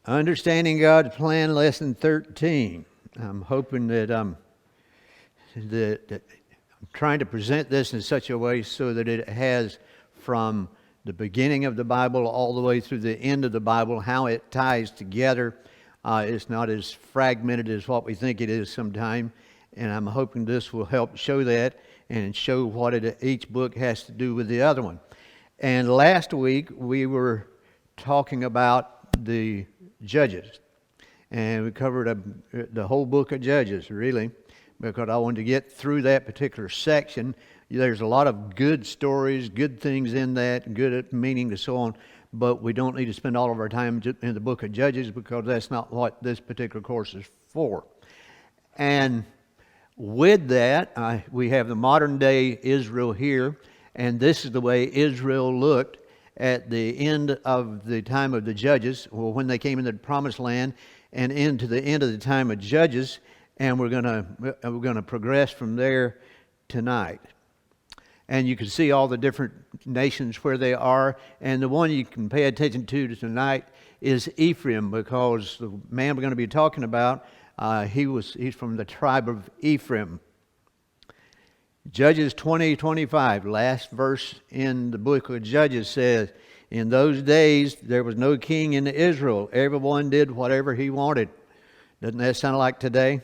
Understanding God's Plan, Lesson 13. I'm hoping that I'm trying to present this in such a way so that it has from the beginning of the Bible all the way through the end of the Bible, how it ties together. It's not as fragmented as what we think it is sometimes, and I'm hoping this will help show that and show what each book has to do with the other one. And last week we were talking about the Judges, and we covered the whole book of Judges, really, because I wanted to get through that particular section. There's a lot of good stories, good things in that, good meaning and so on, but we don't need to spend all of our time in the book of Judges because that's not what this particular course is for. And with that, we have the modern day Israel here, and this is the way Israel looked at the end of the time of the Judges, or when they came into the Promised Land, and into the end of the time of Judges, and we're gonna progress from there tonight. And you can see all the different nations where they are, and the one you can pay attention to tonight is Ephraim, because the man we're going to be talking about, he's from the tribe of Ephraim. Judges 20:25, last verse in the book of Judges says, "In those days there was no king in Israel. Everyone did whatever he wanted." Doesn't that sound like today?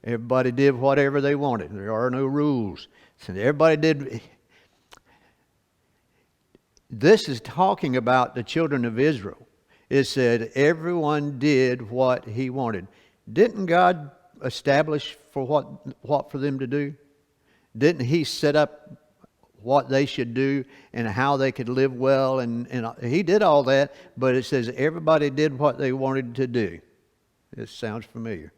Everybody did whatever they wanted. There are no rules. So everybody did. This is talking about the children of Israel. It said everyone did what he wanted. Didn't God establish for what for them to do? Didn't he set up what they should do and how they could live well? And he did all that, but it says everybody did what they wanted to do. It sounds familiar.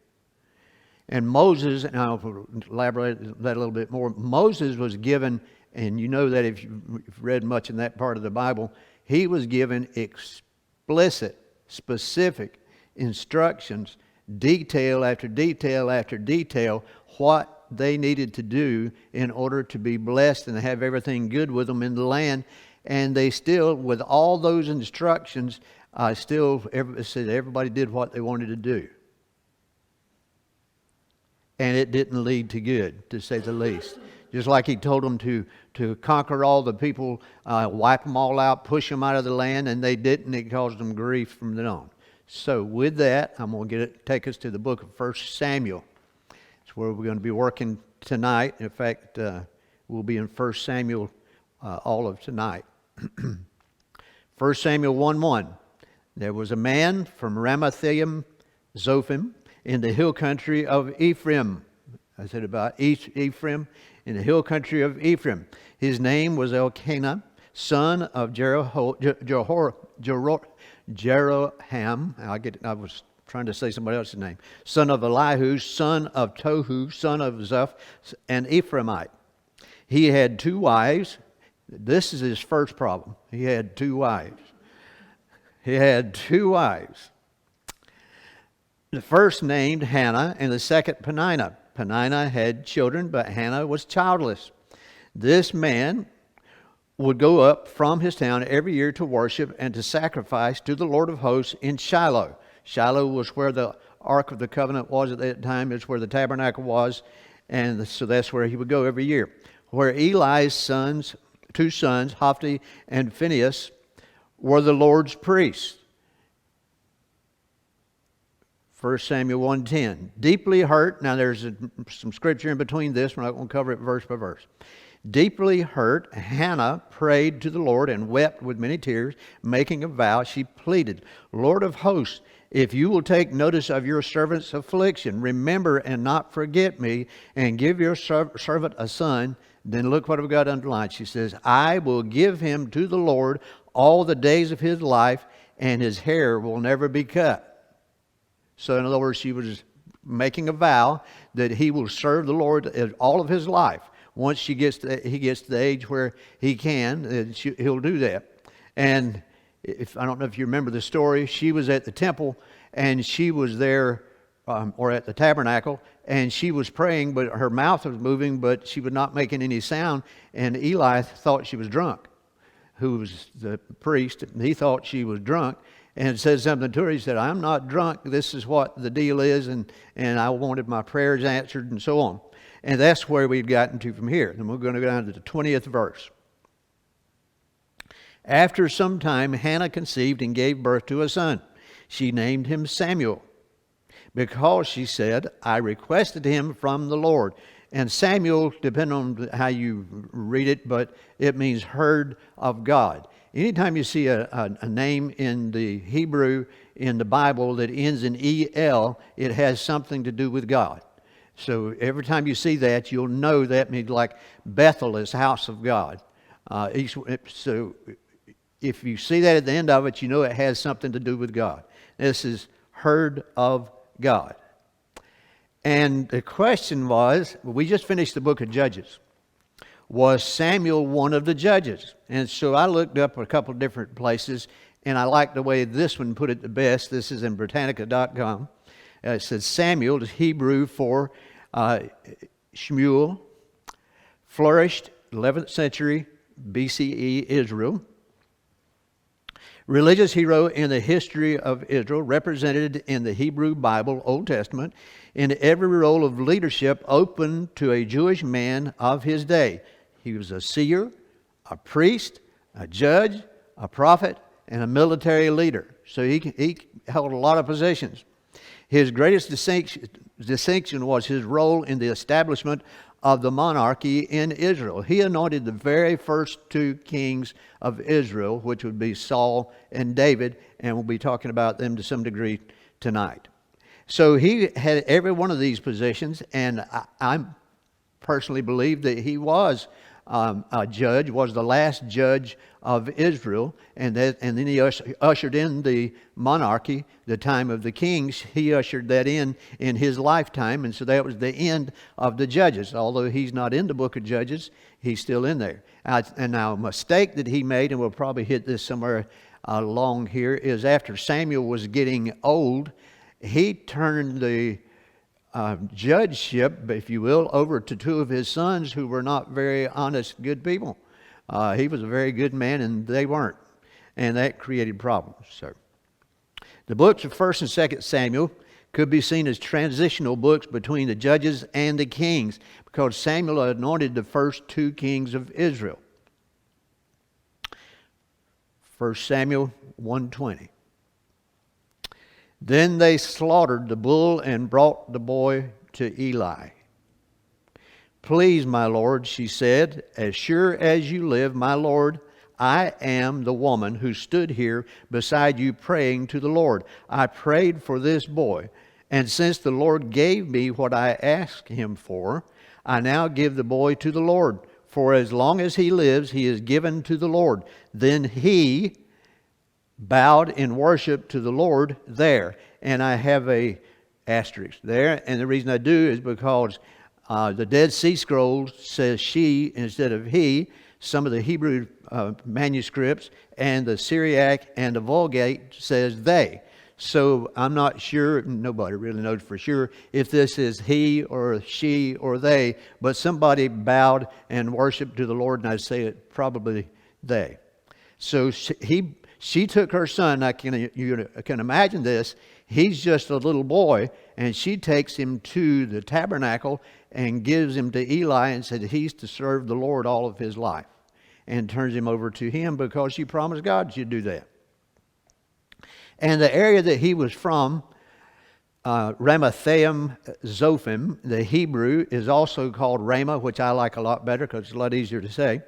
And Moses, and I'll elaborate that a little bit more, Moses was given, and you know that if you've read much in that part of the Bible, he was given explicit, specific instructions, detail after detail after detail, what they needed to do in order to be blessed and have everything good with them in the land. And they still, with all those instructions, said everybody did what they wanted to do. And it didn't lead to good, to say the least. Just like he told them to conquer all the people, wipe them all out, push them out of the land, and they didn't. It caused them grief from then on. So with that, I'm going to take us to the book of 1 Samuel. It's where we're going to be working tonight. In fact, we'll be in 1 Samuel all of tonight. 1 Samuel 1:1. There was a man from Ramathaim Zophim in the hill country of Ephraim. I said about Ephraim, in the hill country of Ephraim. His name was Elkanah, son of Jeroham. I was trying to say somebody else's name. Son of Elihu, son of Tohu, son of Zeph, an Ephraimite. He had 2 wives. This is his first problem. He had 2 wives. The first named Hannah and the second Peninnah. Peninnah had children, but Hannah was childless. This man would go up from his town every year to worship and to sacrifice to the Lord of hosts in Shiloh. Shiloh was where the Ark of the Covenant was at that time. It's where the tabernacle was. And so that's where he would go every year. Where Eli's 2 sons, Hophni and Phinehas, were the Lord's priests. 1 Samuel 1:10. Deeply hurt. Now there's some scripture in between this. We're not going to cover it verse by verse. Deeply hurt, Hannah prayed to the Lord and wept with many tears, making a vow. She pleaded, "Lord of hosts, if you will take notice of your servant's affliction, remember and not forget me, and give your servant a son." Then look what we've got underlined. She says, "I will give him to the Lord all the days of his life, and his hair will never be cut." So in other words, she was making a vow that he will serve the Lord all of his life. Once he gets to the age where he can, he'll do that. And I don't know if you remember the story, she was at the temple and she was there, or at the tabernacle, and she was praying, but her mouth was moving, but she was not making any sound. And Eli thought she was drunk, who was the priest. He thought she was drunk. and said something to her. He said, I'm not drunk. This is what the deal is, and I wanted my prayers answered, and so on. And that's where we've gotten to from here. And we're going to go down to the 20th verse. After some time, Hannah conceived and gave birth to a son. She named him Samuel, because she said, I requested him from the Lord. And Samuel, depending on how you read it, but it means heard of God. Anytime you see a name in the Hebrew, in the Bible, that ends in E-L, it has something to do with God. So every time you see that, you'll know that means like Bethel is house of God. So if you see that at the end of it, you know it has something to do with God. This is heard of God. And the question was, we just finished the book of Judges. Was Samuel one of the judges? And so I looked up a couple of different places, and I like the way this one put it the best. This is in Britannica.com. It says Samuel is Hebrew for Shmuel, flourished 11th century BCE Israel. Religious hero in the history of Israel, represented in the Hebrew Bible, Old Testament, in every role of leadership open to a Jewish man of his day. He was a seer, a priest, a judge, a prophet, and a military leader. So he held a lot of positions. His greatest distinction was his role in the establishment of the monarchy in Israel. He anointed the very first two kings of Israel, which would be Saul and David, and we'll be talking about them to some degree tonight. So he had every one of these positions, and I personally believe that he was a judge, was the last judge of Israel, and then he ushered in the monarchy, the time of the kings. He ushered that in his lifetime, and so that was the end of the judges. Although he's not in the book of Judges, he's still in there. And now a mistake that he made, and we'll probably hit this somewhere along here, is after Samuel was getting old, he turned the judgeship, if you will, over to two of his sons who were not very honest, good people. He was a very good man, and they weren't. And that created problems. So, the books of 1st and 2nd Samuel could be seen as transitional books between the judges and the kings, because Samuel anointed the first two kings of Israel. 1 Samuel 1:20. Then they slaughtered the bull and brought the boy to Eli. Please, my lord, she said, as sure as you live, my lord, I am the woman who stood here beside you praying to the Lord. I prayed for this boy, and since the Lord gave me what I asked him for, I now give the boy to the Lord. For as long as he lives, he is given to the Lord. Then he bowed in worship to the Lord there. And I have a asterisk there. And the reason I do is because the Dead Sea Scrolls says she instead of he. Some of the Hebrew manuscripts and the Syriac and the Vulgate says they. So I'm not sure, nobody really knows for sure, if this is he or she or they, but somebody bowed and worshiped to the Lord, and I say it probably they. So she took her son. You can imagine this. He's just a little boy, and she takes him to the tabernacle and gives him to Eli and said he's to serve the Lord all of his life, and turns him over to him because she promised God she'd do that. And the area that he was from, Ramathaim Zophim, the Hebrew, is also called Ramah, which I like a lot better because it's a lot easier to say.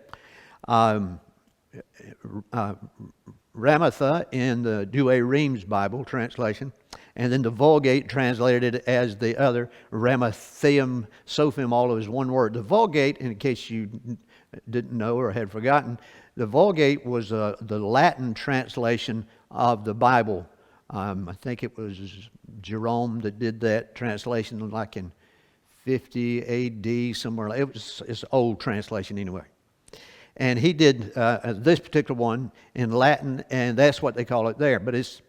Ramatha in the Douay Rheims Bible translation, and then the Vulgate translated it as the other, Ramathaim Zophim, all as one word. The Vulgate, in case you didn't know or had forgotten, the Vulgate was the Latin translation of the Bible. I think it was Jerome that did that translation, like in 50 A.D. somewhere. It's an old translation anyway. And he did this particular one in Latin, and that's what they call it there. But it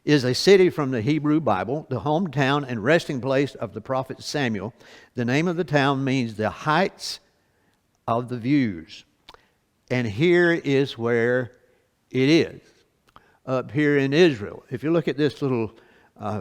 is a city from the Hebrew Bible, the hometown and resting place of the prophet Samuel. The name of the town means the heights of the views. And here is where it is. up here in Israel. If you look at this little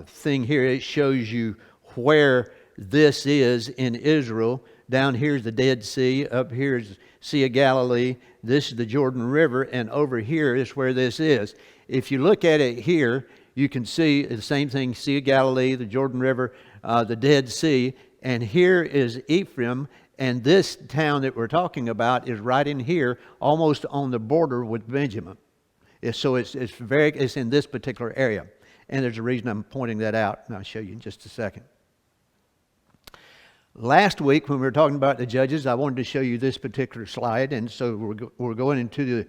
thing here, it shows you where this is in Israel. Down here is the Dead Sea. Up here is Sea of Galilee. This is the Jordan River. And over here is where this is. If you look at it here, you can see the same thing, Sea of Galilee, the Jordan River, the Dead Sea. And here is Ephraim. And this town that we're talking about is right in here, almost on the border with Benjamin. So it's in this particular area. And there's a reason I'm pointing that out, and I'll show you in just a second. Last week, when we were talking about the judges, I wanted to show you this particular slide. And so we're going into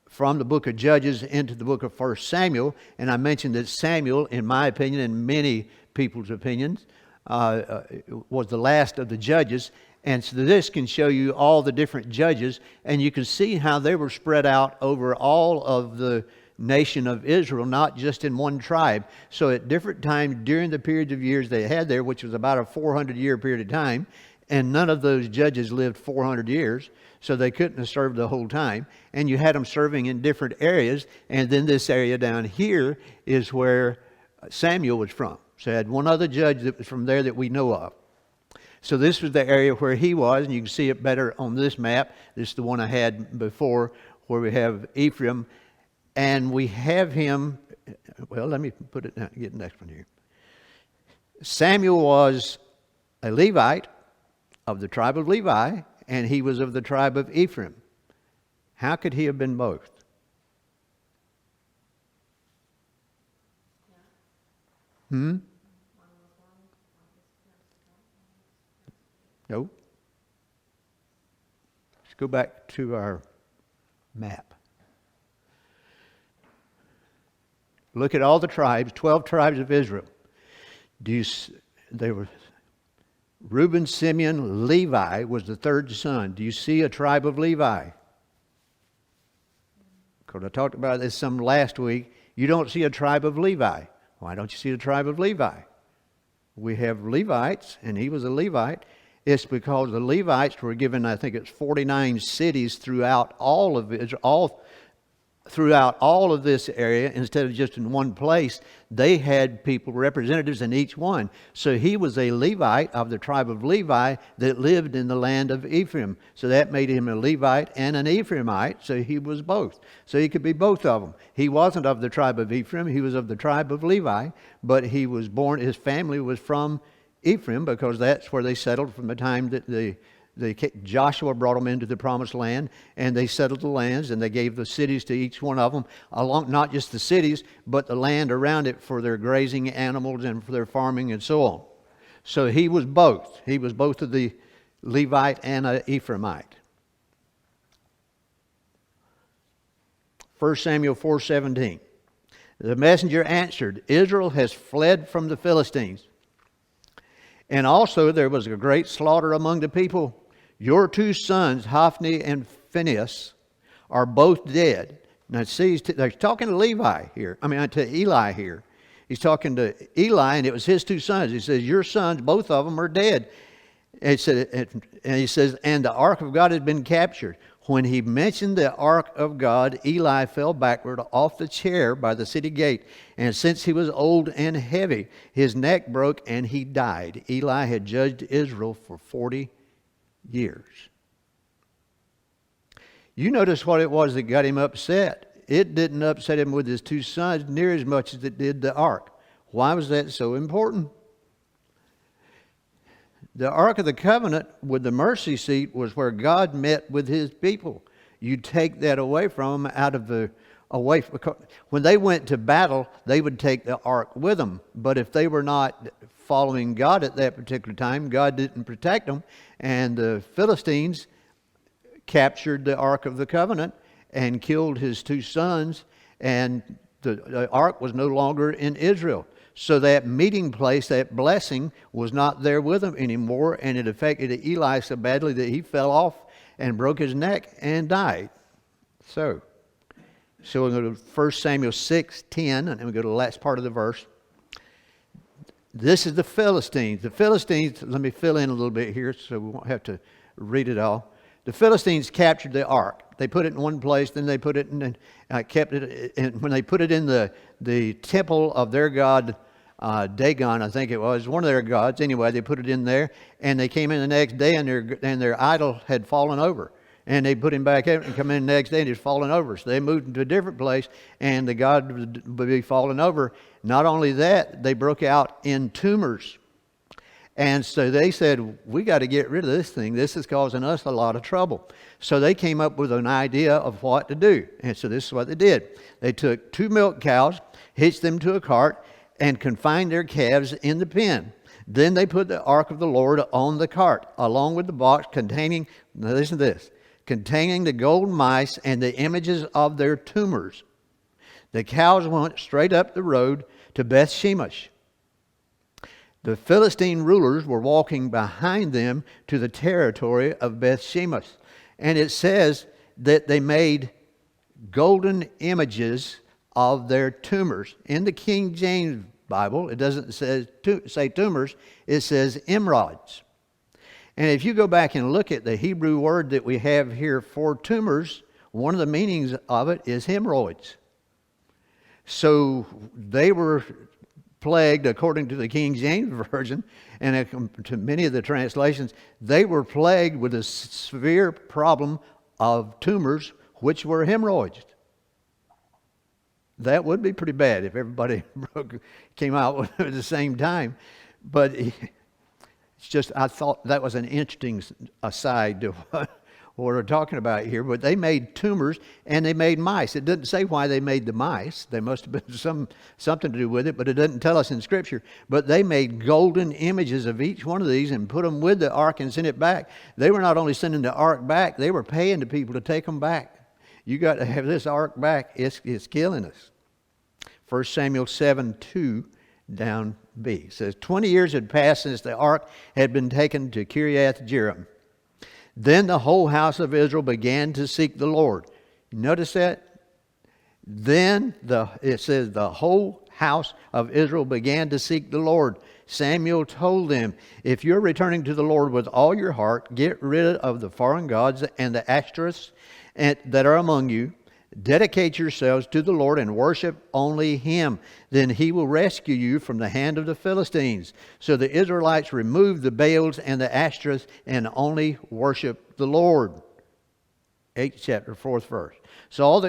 from the book of Judges into the book of 1 Samuel. And I mentioned that Samuel, in my opinion, and many people's opinions, was the last of the judges. And so this can show you all the different judges, and you can see how they were spread out over all of the nation of Israel, not just in one tribe. So at different times during the periods of years they had there, which was about a 400-year period of time, and none of those judges lived 400 years, so they couldn't have served the whole time. And you had them serving in different areas, and then this area down here is where Samuel was from. So I had one other judge that was from there that we know of. So this was the area where he was, and you can see it better on this map. This is the one I had before, where we have Ephraim. And we have him, well, let me put it down, get the next one here. Samuel was a Levite of the tribe of Levi, and he was of the tribe of Ephraim. How could he have been both? No. Let's go back to our map. Look at all the tribes, 12 tribes of Israel. They were Reuben, Simeon, Levi was the third son. Do you see a tribe of Levi? Because I talked about this some last week. You don't see a tribe of Levi. Why don't you see a tribe of Levi? We have Levites, and he was a Levite. It's because the Levites were given, I think it's 49 cities throughout all of Israel, throughout all of this area. Instead of just in one place, they had people, representatives in each one. So he was a Levite of the tribe of Levi that lived in the land of Ephraim. So that made him a Levite and an Ephraimite. So he was both. So he could be both of them. He wasn't of the tribe of Ephraim. He was of the tribe of Levi. But he was born, his family was from Ephraim, because that's where they settled from the time that Joshua brought them into the promised land, and they settled the lands, and they gave the cities to each one of them, along not just the cities, but the land around it for their grazing animals and for their farming and so on. So he was both. He was both of the Levite and an Ephraimite. 1 Samuel 4:17. The messenger answered, Israel has fled from the Philistines. And also there was a great slaughter among the people. Your two sons, Hophni and Phinehas, are both dead. Now see, they're talking to Levi here. To Eli here. He's talking to Eli, and it was his two sons. He says, your sons, both of them are dead. And he says, and the ark of God has been captured. When he mentioned the ark of God, Eli fell backward off the chair by the city gate. And since he was old and heavy, his neck broke and he died. Eli had judged Israel for 40 years. You notice what it was that got him upset. It didn't upset him with his two sons near as much as it did the ark. Why was that so important? The Ark of the Covenant with the mercy seat was where God met with his people. You take that away from them, when they went to battle, they would take the ark with them. But if they were not following God at that particular time, God didn't protect them. And the Philistines captured the Ark of the Covenant and killed his two sons. And the ark was no longer in Israel. So that meeting place, that blessing, was not there with him anymore, and it affected Eli so badly that he fell off and broke his neck and died. So we'll go to 1 Samuel 6:10, and then we go to the last part of the verse. This is the Philistines. The Philistines, let me fill in a little bit here so we won't have to read it all. the Philistines captured the ark. They put it in one place, then they put it in, kept it. And when they put it in the temple of their god Dagon, I think it was one of their gods. Anyway, they put it in there, and they came in the next day, and their idol had fallen over. And they put him back out and come in the next day and it's fallen over. So they moved him to a different place and the god would be fallen over. Not only that, they broke out in tumors. And so they said, we got to get rid of this thing. This is causing us a lot of trouble. So they came up with an idea of what to do. And so this is what they did. They took 2 milk cows, hitched them to a cart, and confined their calves in the pen. Then they put the ark of the Lord on the cart, along with the box containing, now listen to this, containing the gold mice and the images of their tumors. The cows went straight up the road to Beth Shemesh. The Philistine rulers were walking behind them to the territory of Beth Shemesh. And it says that they made golden images of their tumors. In the King James Bible, it doesn't say tumors, it says emerods. And if you go back and look at the Hebrew word that we have here for tumors, one of the meanings of it is hemorrhoids. So they were plagued, according to the King James Version, and to many of the translations, they were plagued with a severe problem of tumors, which were hemorrhoids. That would be pretty bad if everybody came out at the same time. But it's just, I thought that was an interesting aside to what we're talking about here. But they made tumors and they made mice. It doesn't say why they made the mice. There must have been something to do with it, but it doesn't tell us in Scripture. But they made golden images of each one of these and put them with the ark and sent it back. They were not only sending the ark back, they were paying the people to take them back. You got to have this ark back. It's killing us. 1 Samuel 7:2 down B. It says, 20 years had passed since the ark had been taken to Kiriath Jearim. Then the whole house of Israel began to seek the Lord. Notice that? Then it says the whole house of Israel began to seek the Lord. Samuel told them, if you're returning to the Lord with all your heart, get rid of the foreign gods and the Ashtoreths that are among you. Dedicate yourselves to the Lord and worship only Him. Then He will rescue you from the hand of the Philistines. So the Israelites removed the Baals and the Ashtoreths and only worshiped the Lord. 8th chapter, 4th verse. So all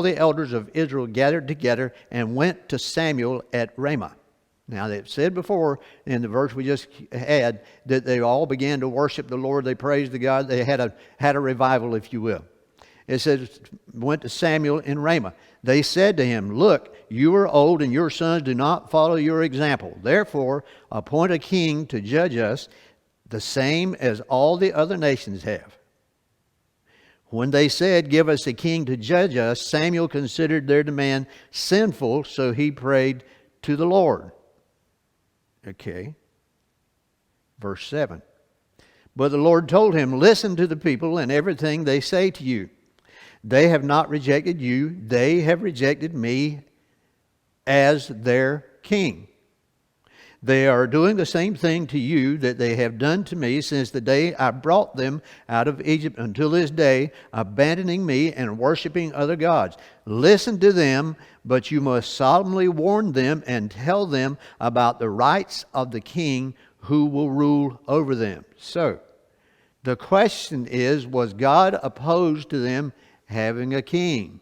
the elders of Israel gathered together and went to Samuel at Ramah. Now, they've said before in the verse we just had that they all began to worship the Lord. They praised the God. They had a revival, if you will. It says, went to Samuel in Ramah. They said to him, look, you are old and your sons do not follow your example. Therefore, appoint a king to judge us, the same as all the other nations have. When they said, give us a king to judge us, Samuel considered their demand sinful, so he prayed to the Lord. Okay. Verse 7. But the Lord told him, listen to the people and everything they say to you. They have not rejected you. They have rejected me as their king. They are doing the same thing to you that they have done to me since the day I brought them out of Egypt until this day, abandoning me and worshiping other gods. Listen to them, but you must solemnly warn them and tell them about the rights of the king who will rule over them. So, the question is, was God opposed to them having a king?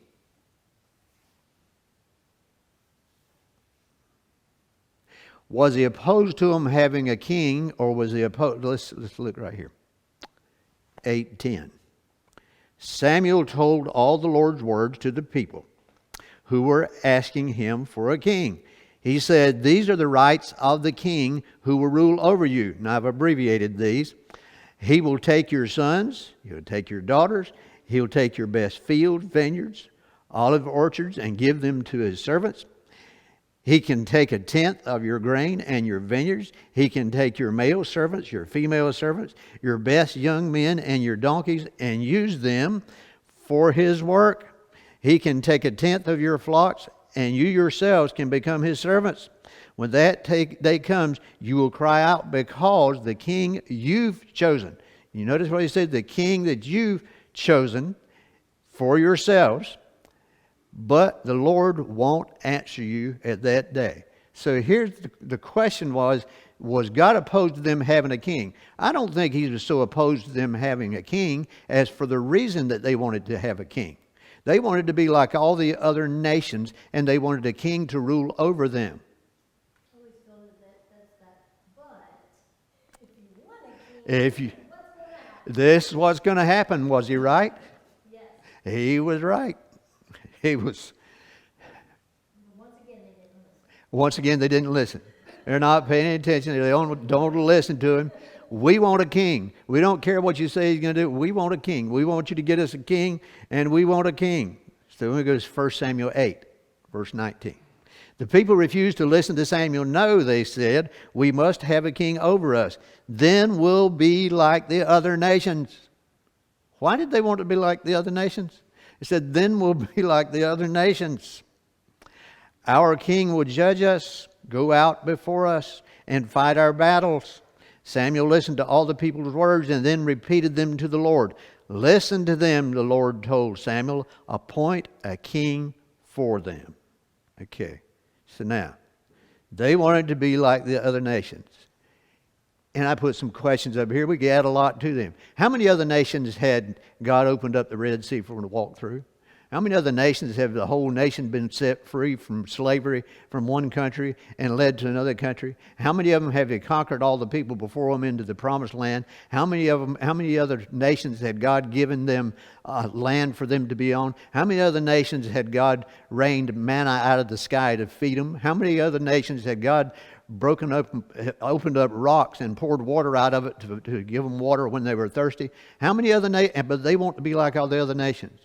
Was he opposed to them having a king, or was he opposed? Let's look right here. 8:10. Samuel told all the Lord's words to the people who were asking him for a king. He said, these are the rights of the king who will rule over you. Now, I've abbreviated these. He will take your sons, he'll take your daughters, he'll take your best fields, vineyards, olive orchards, and give them to his servants. He can take 1/10 of your grain and your vineyards. He can take your male servants, your female servants, your best young men and your donkeys and use them for his work. He can take 1/10 of your flocks and you yourselves can become his servants. When that day comes, you will cry out because the king you've chosen. You notice what he said? The king that you've chosen for yourselves, but the Lord won't answer you at that day. So here's the question was God opposed to them having a king? I don't think he was so opposed to them having a king as for the reason that they wanted to have a king. They wanted to be like all the other nations, and they wanted a king to rule over them. This is what's going to happen. Was he right? Yes. He was right. He was. Once again, they didn't listen. They're not paying attention. They don't listen to him. We want a king. We don't care what you say he's going to do. We want a king. We want you to get us a king, and we want a king. So we go to 1 Samuel 8, verse 19. The people refused to listen to Samuel. No, they said, we must have a king over us. Then we'll be like the other nations. Why did they want to be like the other nations? He said, then we'll be like the other nations. Our king will judge us, go out before us, and fight our battles. Samuel listened to all the people's words and then repeated them to the Lord. Listen to them, the Lord told Samuel. Appoint a king for them. Okay. So now, they wanted to be like the other nations. And I put some questions up here. We could add a lot to them. How many other nations had God opened up the Red Sea for them to walk through? How many other nations have the whole nation been set free from slavery from one country and led to another country? How many of them have they conquered all the people before them into the promised land? How many other nations had God given them land for them to be on? How many other nations had God rained manna out of the sky to feed them? How many other nations had God opened up rocks and poured water out of it to give them water when they were thirsty? How many other nations? But they want to be like all the other nations.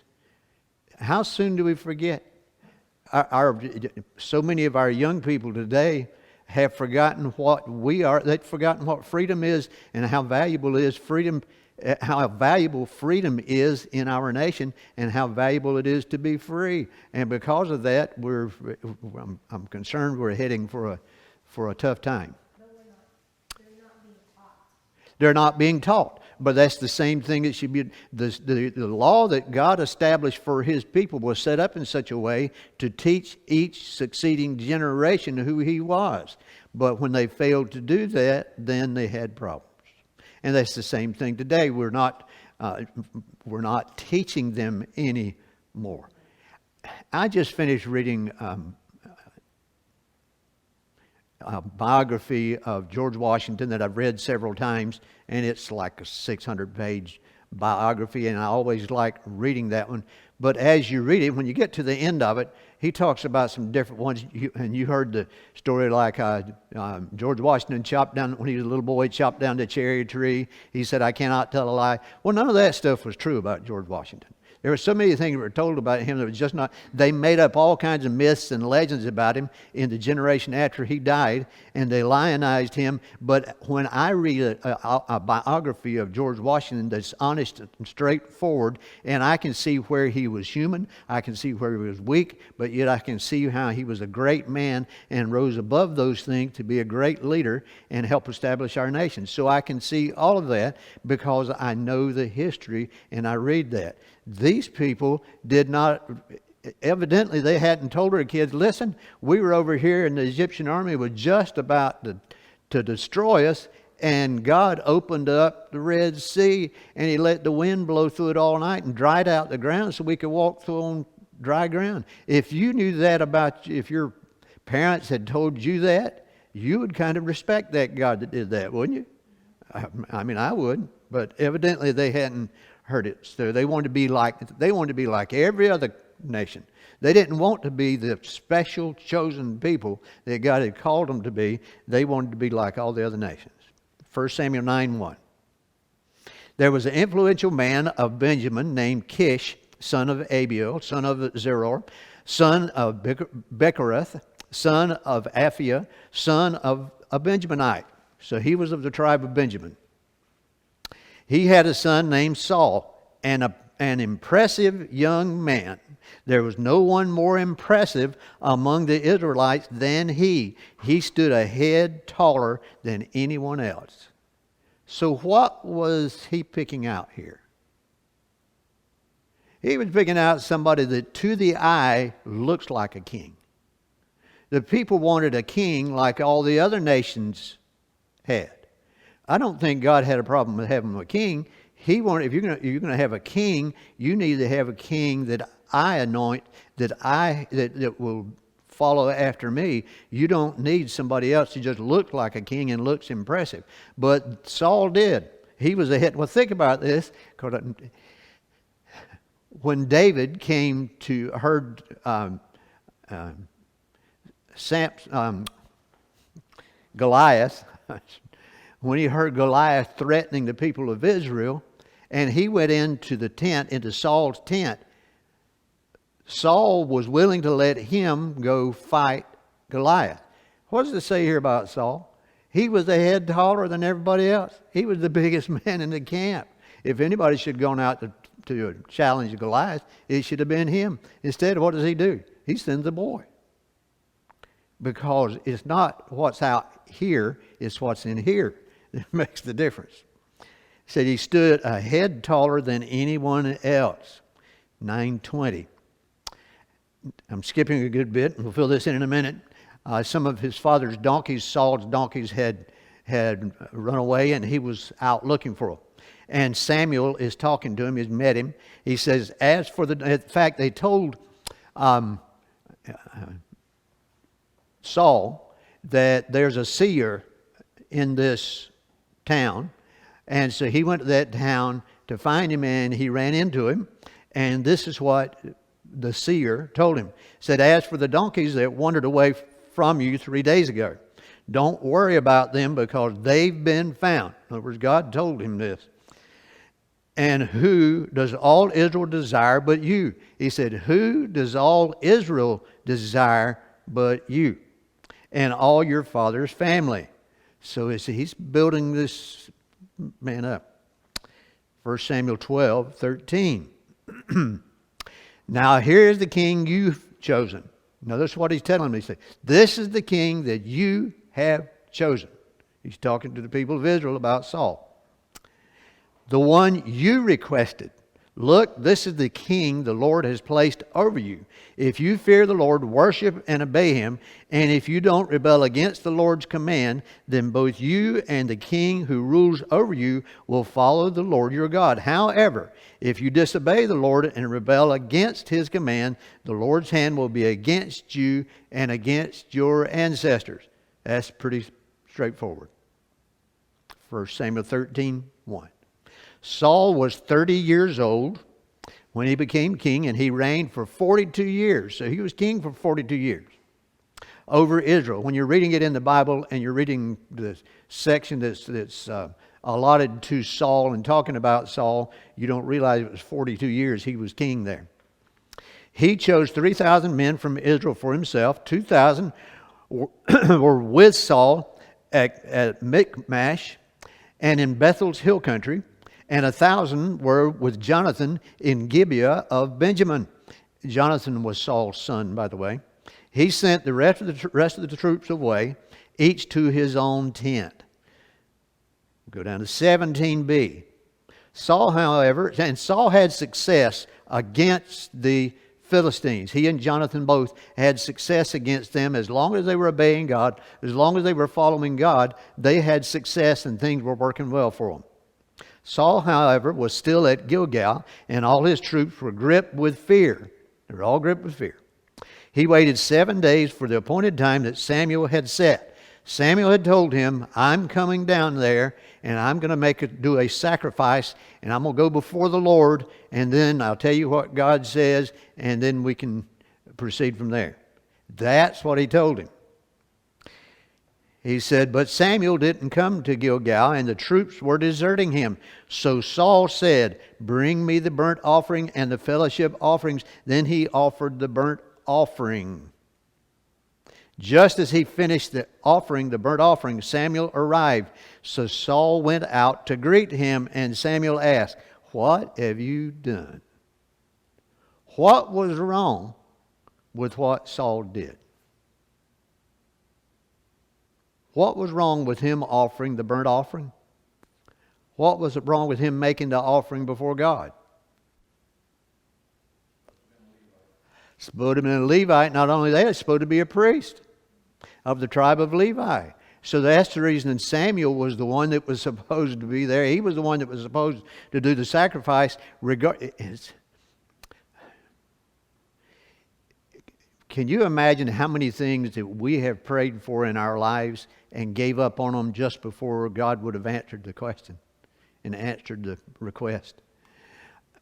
How soon do we forget? So many of our young people today have forgotten what we are. They've forgotten what freedom is and how valuable freedom is in our nation, and how valuable it is to be free. And because of that, I'm concerned we're heading for a tough time. No, we're not. They're not being taught. They're not being taught. But that's the same thing that should be. The law that God established for His people was set up in such a way to teach each succeeding generation who He was. But when they failed to do that, then they had problems. And that's the same thing today. We're not teaching them anymore. I just finished reading a biography of George Washington that I've read several times, and it's like a 600-page biography, and I always like reading that one. But as you read it, when you get to the end of it, he talks about some different ones. And you heard the story like George Washington when he was a little boy, chopped down the cherry tree. He said, I cannot tell a lie. Well, none of that stuff was true about George Washington. There were so many things that were told about him that was just not. They made up all kinds of myths and legends about him in the generation after he died, and they lionized him. But when I read a biography of George Washington that's honest and straightforward, and I can see where he was human, I can see where he was weak, but yet I can see how he was a great man and rose above those things to be a great leader and help establish our nation. So I can see all of that because I know the history and I read that. These people did not, evidently they hadn't told their kids, listen, we were over here and the Egyptian army was just about to destroy us, and God opened up the Red Sea and He let the wind blow through it all night and dried out the ground so we could walk through on dry ground. If you knew that if your parents had told you that, you would kind of respect that God that did that, wouldn't you? I mean, I would, but evidently they hadn't heard it. So they wanted to be like every other nation. They didn't want to be the special chosen people that God had called them to be. They wanted to be like all the other nations. 1 Samuel 9:1. There was an influential man of Benjamin named Kish, son of Abiel, son of Zeror, son of Bechorath, son of Aphiah, son of a Benjaminite. So he was of the tribe of Benjamin. He had a son named Saul, and an impressive young man. There was no one more impressive among the Israelites than he. He stood a head taller than anyone else. So what was he picking out here? He was picking out somebody that to the eye looks like a king. The people wanted a king like all the other nations had. I don't think God had a problem with having a king. He wanted, if you're going to have a king, you need to have a king that I anoint, that will follow after me. You don't need somebody else who just looks like a king and looks impressive. But Saul did. He was ahead. Well, think about this. When David came to heard Goliath, when he heard Goliath threatening the people of Israel, and he went into the tent, into Saul's tent, Saul was willing to let him go fight Goliath. What does it say here about Saul? He was a head taller than everybody else. He was the biggest man in the camp. If anybody should have gone out to challenge Goliath, it should have been him. Instead, what does he do? He sends a boy. Because it's not what's out here, it's what's in here that makes the difference. He said he stood a head taller than anyone else. 9:20. I'm skipping a good bit. We'll fill this in a minute. Some of his father's donkeys, Saul's donkeys, had run away, and he was out looking for them. And Samuel is talking to him. He's met him. He says, as for in fact, they told Saul that there's a seer in this town. And so he went to that town to find him, and he ran into him. And this is what the seer told him. He said, as for the donkeys that wandered away from you 3 days ago, don't worry about them because they've been found. In other words, God told him this. And who does all Israel desire but you? He said, who does all Israel desire but you? And all your father's family. So he's building this man up. 1 Samuel 12:13. Now here's the king you've chosen. Notice what he's telling me. He said, this is the king that you have chosen. He's talking to the people of Israel about Saul. The one you requested. Look, this is the king the Lord has placed over you. If you fear the Lord, worship and obey him, and if you don't rebel against the Lord's command, then both you and the king who rules over you will follow the Lord your God. However, if you disobey the Lord and rebel against his command, the Lord's hand will be against you and against your ancestors. That's pretty straightforward. 1 Samuel 13:1. Saul was 30 years old when he became king, and he reigned for 42 years. So he was king for 42 years over Israel. When you're reading it in the Bible and you're reading the section that's allotted to Saul and talking about Saul, you don't realize it was 42 years he was king there. He chose 3,000 men from Israel for himself. 2,000 were with Saul at Michmash and in Bethel's hill country, and 1,000 were with Jonathan in Gibeah of Benjamin. Jonathan was Saul's son, by the way. He sent the rest of the troops away, each to his own tent. Go down to 17b. Saul, however, and Saul had success against the Philistines. He and Jonathan both had success against them. As long as they were obeying God, as long as they were following God, they had success and things were working well for them. Saul, however, was still at Gilgal, and all his troops were gripped with fear. They were all gripped with fear. He waited 7 days for the appointed time that Samuel had set. Samuel had told him, I'm coming down there, and I'm going to do a sacrifice, and I'm going to go before the Lord, and then I'll tell you what God says, and then we can proceed from there. That's what he told him. He said, but Samuel didn't come to Gilgal, and the troops were deserting him. So Saul said, bring me the burnt offering and the fellowship offerings. Then he offered the burnt offering. Just as he finished the burnt offering, Samuel arrived. So Saul went out to greet him, and Samuel asked, what have you done? What was wrong with what Saul did? What was wrong with him offering the burnt offering? What was wrong with him making the offering before God? Supposed to be a Levite. Not only that, it's supposed to be a priest of the tribe of Levi. So that's the reason Samuel was the one that was supposed to be there. He was the one that was supposed to do the sacrifice. Can you imagine how many things that we have prayed for in our lives and gave up on them just before God would have answered the question and answered the request?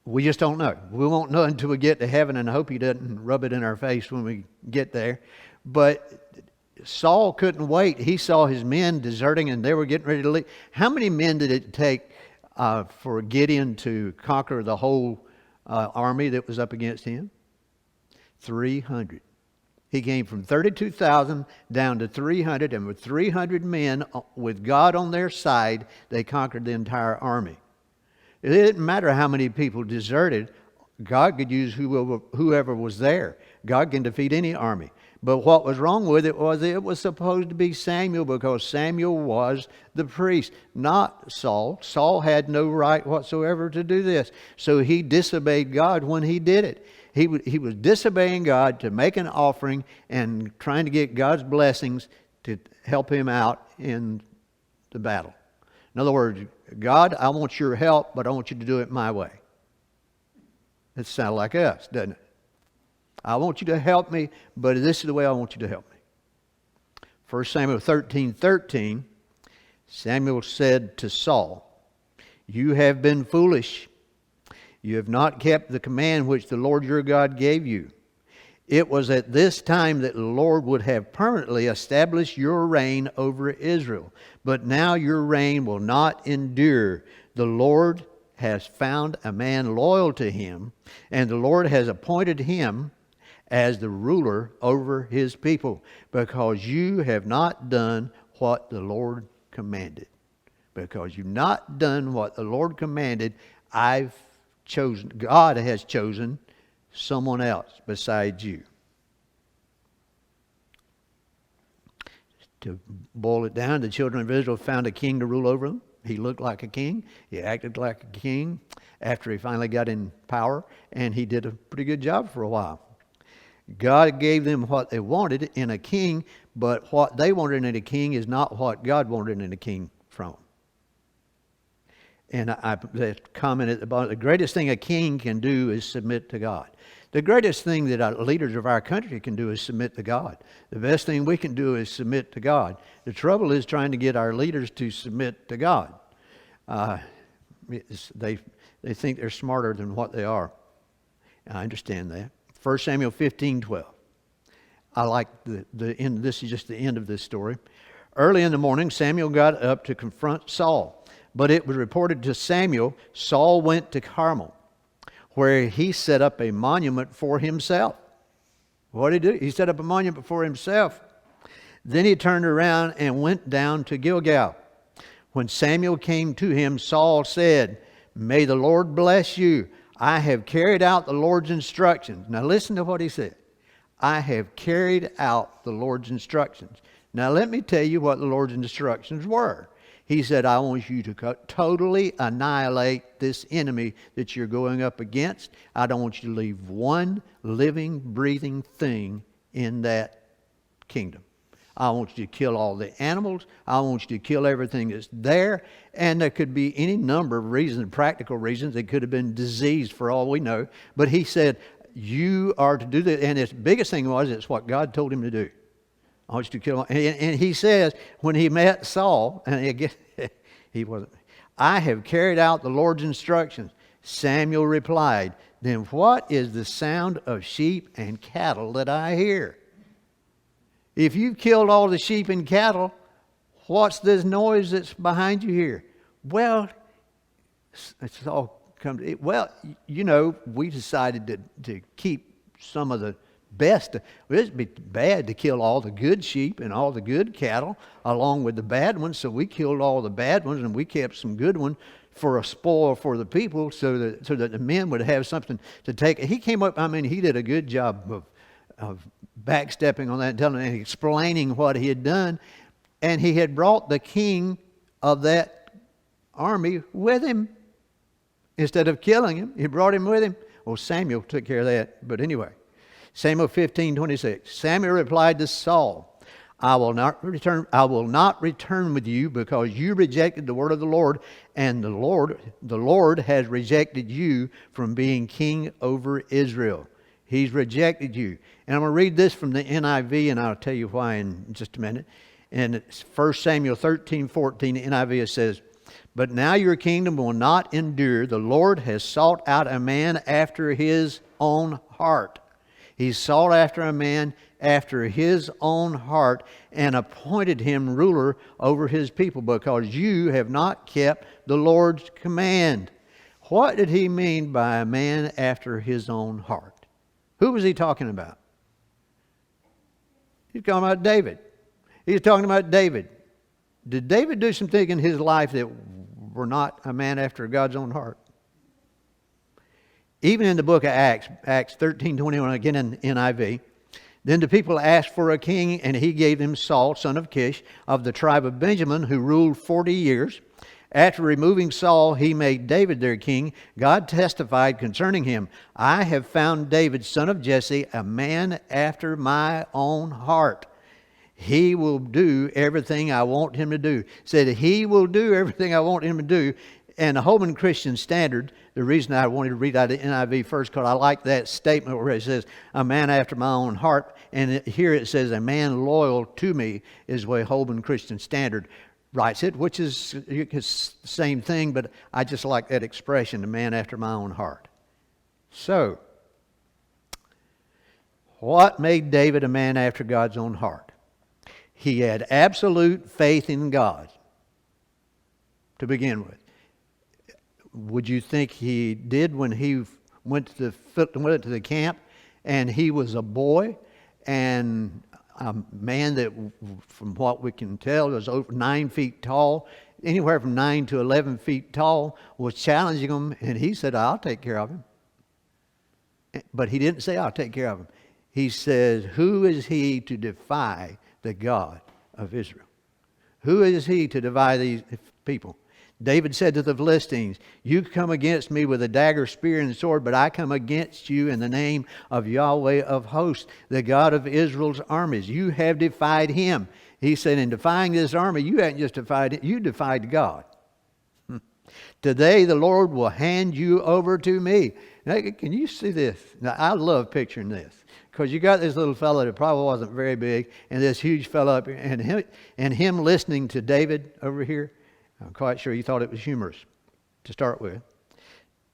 We just don't know. We won't know until we get to heaven, and I hope He doesn't rub it in our face when we get there. But Saul couldn't wait. He saw his men deserting and they were getting ready to leave. How many men did it take for Gideon to conquer the whole army that was up against him? 300. He came from 32,000 down to 300, and with 300 men with God on their side, they conquered the entire army. It didn't matter how many people deserted. God could use whoever was there. God can defeat any army. But what was wrong with it was supposed to be Samuel, because Samuel was the priest, not Saul. Saul had no right whatsoever to do this. So he disobeyed God when he did it. He was disobeying God to make an offering and trying to get God's blessings to help him out in the battle. In other words, God, I want your help, but I want you to do it my way. It sounds like us, doesn't it? I want you to help me, but this is the way I want you to help me. 1 Samuel 13:13, Samuel said to Saul, "You have been foolish. You have not kept the command which the Lord your God gave you. It was at this time that the Lord would have permanently established your reign over Israel. But now your reign will not endure. The Lord has found a man loyal to him, and the Lord has appointed him as the ruler over his people, because you have not done what the Lord commanded." Because you've not done what the Lord commanded, God has chosen someone else besides you. To boil it down, the children of Israel found a king to rule over them. He looked like a king. He acted like a king after he finally got in power, and he did a pretty good job for a while. God gave them what they wanted in a king, but what they wanted in a king is not what God wanted in a king from them. And I comment at the bottom, the greatest thing a king can do is submit to God. The greatest thing that our leaders of our country can do is submit to God. The best thing we can do is submit to God. The trouble is trying to get our leaders to submit to God. They think they're smarter than what they are. I understand that. 1 Samuel 15:12. I like the end. This is just the end of this story. Early in the morning, Samuel got up to confront Saul. But it was reported to Samuel, Saul went to Carmel, where he set up a monument for himself. What did he do? He set up a monument for himself. Then he turned around and went down to Gilgal. When Samuel came to him, Saul said, "May the Lord bless you. I have carried out the Lord's instructions." Now listen to what he said. I have carried out the Lord's instructions. Now let me tell you what the Lord's instructions were. He said, I want you to totally annihilate this enemy that you're going up against. I don't want you to leave one living, breathing thing in that kingdom. I want you to kill all the animals. I want you to kill everything that's there. And there could be any number of reasons, practical reasons. It could have been disease for all we know. But he said, you are to do that. And his biggest thing was, it's what God told him to do. I want you to kill him. And he says, when he met Saul, and again, he wasn't, I have carried out the Lord's instructions. Samuel replied, then what is the sound of sheep and cattle that I hear? If you've killed all the sheep and cattle, what's this noise that's behind you here? Well, it's all come to, well, you know, we decided to keep some of the best. It'd be bad to kill all the good sheep and all the good cattle along with the bad ones. So we killed all the bad ones and we kept some good ones for a spoil for the people so that the men would have something to take. He came up, I mean, he did a good job of backstepping on that and telling and explaining what he had done. And he had brought the king of that army with him. Instead of killing him, he brought him with him. Well, Samuel took care of that. But anyway, Samuel 15:26. Samuel replied to Saul, I will not return with you because you rejected the word of the Lord, and the Lord has rejected you from being king over Israel. He's rejected you. And I'm going to read this from the NIV, and I'll tell you why in just a minute. In 1 Samuel 13:14, NIV, it says, but now your kingdom will not endure. The Lord has sought out a man after his own heart. He sought after a man after his own heart and appointed him ruler over his people because you have not kept the Lord's command. What did he mean by a man after his own heart? Who was he talking about? He's talking about David. He's talking about David. Did David do some things in his life that were not a man after God's own heart? Even in the book of Acts 13:21, again in NIV, then the people asked for a king, and he gave them Saul, son of Kish, of the tribe of Benjamin, who ruled 40 years. After removing Saul, he made David their king. God testified concerning him, I have found David, son of Jesse, a man after my own heart. He will do everything I want him to do. Said he will do everything I want him to do. And the Holman Christian Standard, the reason I wanted to read out the NIV first, because I like that statement where it says, a man after my own heart. And here it says, a man loyal to me is the way Holman Christian Standard writes it, which is the same thing, but I just like that expression, a man after my own heart. So, what made David a man after God's own heart? He had absolute faith in God to begin with. Would you think he did when he went to the camp and he was a boy and a man that, from what we can tell, was over 9 feet tall, anywhere from 9 to 11 feet tall, was challenging him, and he said, I'll take care of him. But he didn't say, I'll take care of him. He says, who is he to defy the God of Israel? Who is he to defy these people? David said to the Philistines, you come against me with a dagger, spear, and sword, but I come against you in the name of Yahweh of hosts, the God of Israel's armies. You have defied him. He said, in defying this army, you haven't just defied it, you defied God. Today the Lord will hand you over to me. Now, can you see this? Now, I love picturing this. Because you got this little fellow that probably wasn't very big, and this huge fellow up here, and him listening to David over here. I'm quite sure he thought it was humorous to start with.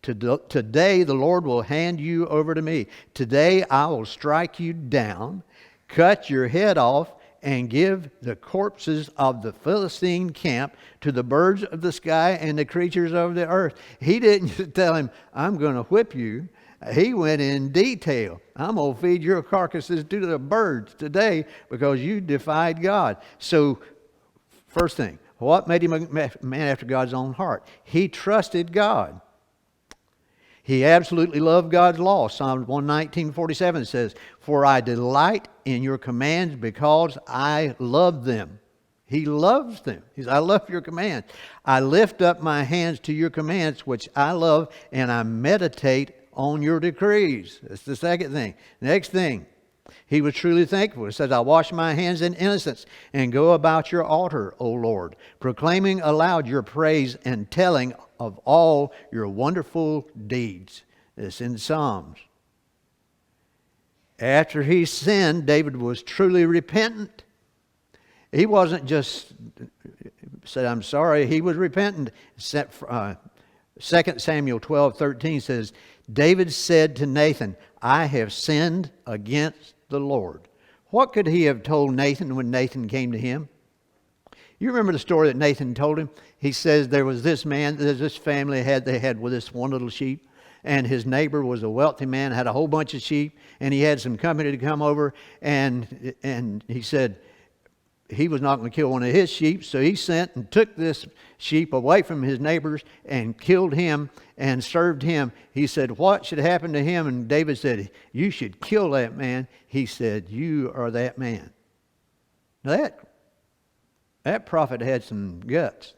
Today the Lord will hand you over to me. Today I will strike you down, cut your head off, and give the corpses of the Philistine camp to the birds of the sky and the creatures of the earth. He didn't just tell him, I'm going to whip you. He went in detail. I'm going to feed your carcasses to the birds today because you defied God. So, first thing, what made him a man after God's own heart? He trusted God. He absolutely loved God's law. Psalm 119:47 says, for I delight in your commands because I love them. He loves them. He says, I love your commands. I lift up my hands to your commands, which I love, and I meditate on your decrees. That's the second thing. Next thing, he was truly thankful. It says, I wash my hands in innocence and go about your altar, O Lord, proclaiming aloud your praise and telling of all your wonderful deeds. It's in Psalms. After he sinned, David was truly repentant. He wasn't just said, I'm sorry. He was repentant. 2 Samuel 12:13 says, David said to Nathan, I have sinned against the Lord. What could he have told Nathan when Nathan came to him? You remember the story that Nathan told him? He says there was this man, this family they had with this one little sheep. And his neighbor was a wealthy man, had a whole bunch of sheep. And he had some company to come over. And he said he was not going to kill one of his sheep. So he sent and took this sheep away from his neighbors and killed him and served him. He said, what should happen to him? And David said, you should kill that man. He said, you are that man. Now that prophet had some guts.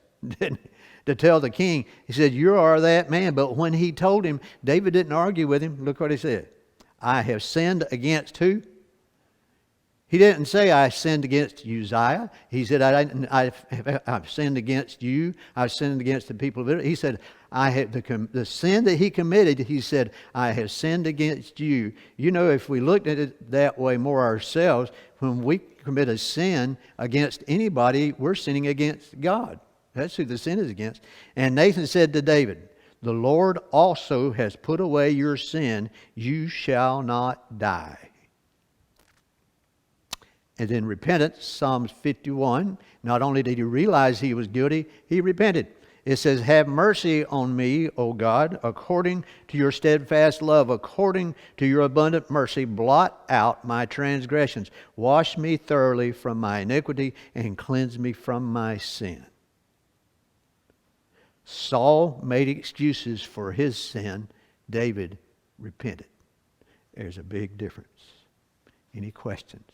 to tell the king. He said, you are that man. But when he told him, David didn't argue with him. Look what he said. I have sinned against who? He didn't say, I sinned against Uzziah. He said, I've sinned against you. I've sinned against the people of Israel. He said, I have the sin that he committed, he said, I have sinned against you. You know, if we looked at it that way more ourselves, when we commit a sin against anybody, we're sinning against God. That's who the sin is against. And Nathan said to David, the Lord also has put away your sin. You shall not die. And then repentance, Psalms 51. Not only did he realize he was guilty, he repented. It says, have mercy on me, O God, according to your steadfast love, according to your abundant mercy, blot out my transgressions. Wash me thoroughly from my iniquity and cleanse me from my sin. Saul made excuses for his sin. David repented. There's a big difference. Any questions?